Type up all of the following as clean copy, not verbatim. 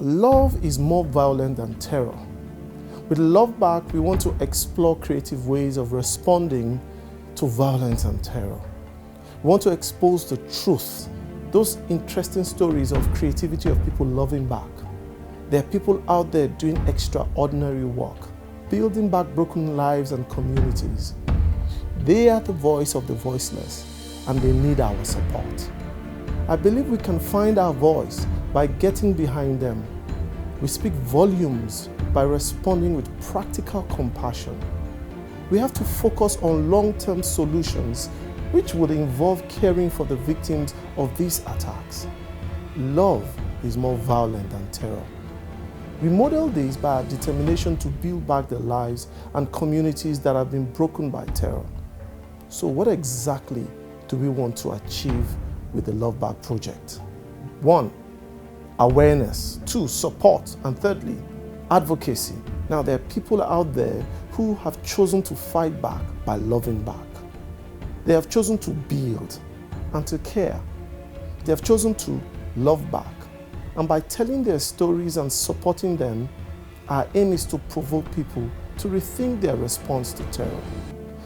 Love is more violent than terror. With Love Back, we want to explore creative ways of responding to violence and terror. We want to expose the truth, those interesting stories of creativity of people loving back. There are people out there doing extraordinary work, building back broken lives and communities. They are the voice of the voiceless, and they need our support. I believe we can find our voice by getting behind them. We speak volumes by responding with practical compassion. We have to focus on long-term solutions, which would involve caring for the victims of these attacks. Love is more violent than terror. We model this by our determination to build back the lives and communities that have been broken by terror. So what exactly do we want to achieve with the Love Back project? 1, awareness. 2, support. And thirdly, advocacy. Now, there are people out there who have chosen to fight back by loving back. They have chosen to build and to care. They have chosen to love back. And by telling their stories and supporting them, our aim is to provoke people to rethink their response to terror.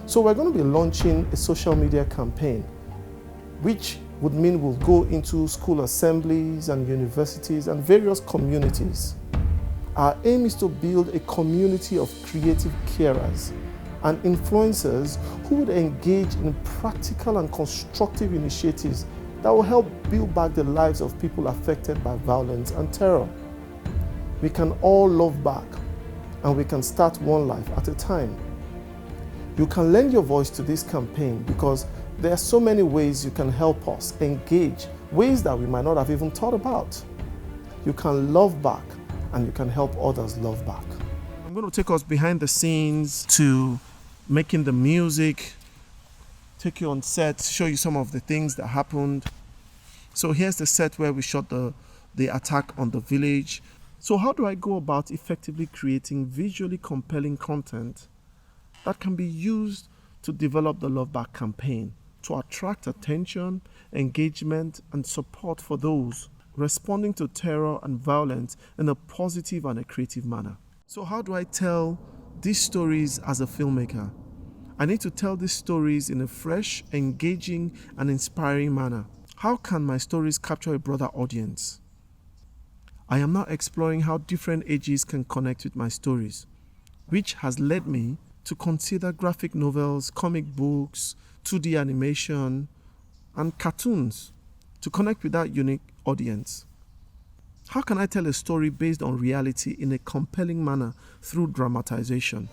So we're going to be launching a social media campaign, which would mean we'll go into school assemblies and universities and various communities. Our aim is to build a community of creative carers and influencers who would engage in practical and constructive initiatives that will help build back the lives of people affected by violence and terror. We can all love back, and we can start one life at a time. You can lend your voice to this campaign because there are so many ways you can help us engage, ways that we might not have even thought about. You can love back, and you can help others love back. I'm going to take us behind the scenes to making the music, take you on set, show you some of the things that happened. So here's the set where we shot the attack on the village. So how do I go about effectively creating visually compelling content that can be used to develop the Love Back campaign, to attract attention, engagement, and support for those responding to terror and violence in a positive and a creative manner? So how do I tell these stories as a filmmaker? I need to tell these stories in a fresh, engaging, and inspiring manner. How can my stories capture a broader audience? I am now exploring how different ages can connect with my stories, which has led me to consider graphic novels, comic books, 2D animation, and cartoons to connect with that unique audience. How can I tell a story based on reality in a compelling manner through dramatization?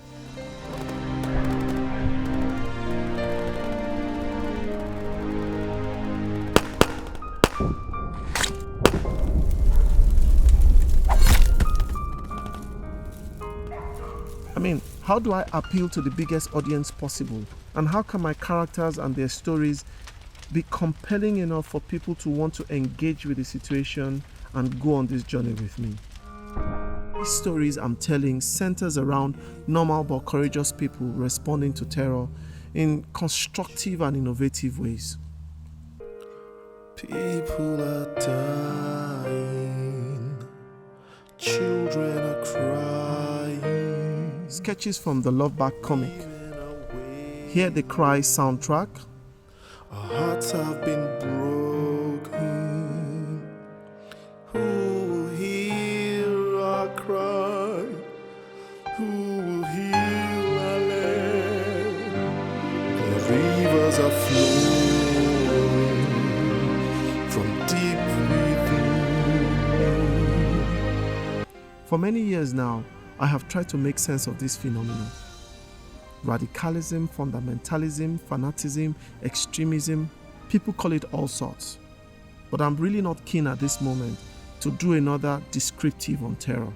How do I appeal to the biggest audience possible? And how can my characters and their stories be compelling enough for people to want to engage with the situation and go on this journey with me? These stories I'm telling centers around normal but courageous people responding to terror in constructive and innovative ways. People are dying, children are crying. Sketches from the Love Back comic. Hear the Cry soundtrack. Our hearts have been broken. Who will hear our cry? Who will heal our land? The rivers are flowing from deep within. For many years now, I have tried to make sense of this phenomenon. Radicalism, fundamentalism, fanaticism, extremism, people call it all sorts. But I'm really not keen at this moment to do another descriptive on terror.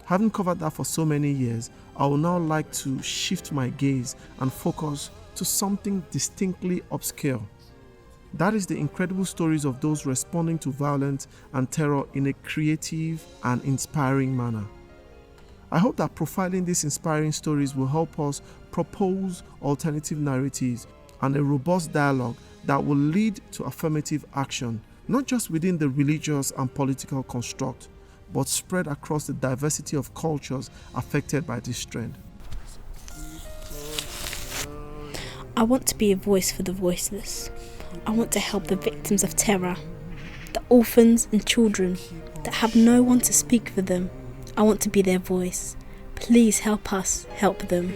Having covered that for so many years, I would now like to shift my gaze and focus to something distinctly obscure. That is the incredible stories of those responding to violence and terror in a creative and inspiring manner. I hope that profiling these inspiring stories will help us propose alternative narratives and a robust dialogue that will lead to affirmative action, not just within the religious and political construct, but spread across the diversity of cultures affected by this trend. I want to be a voice for the voiceless. I want to help the victims of terror, the orphans and children that have no one to speak for them. I want to be their voice. Please help us help them.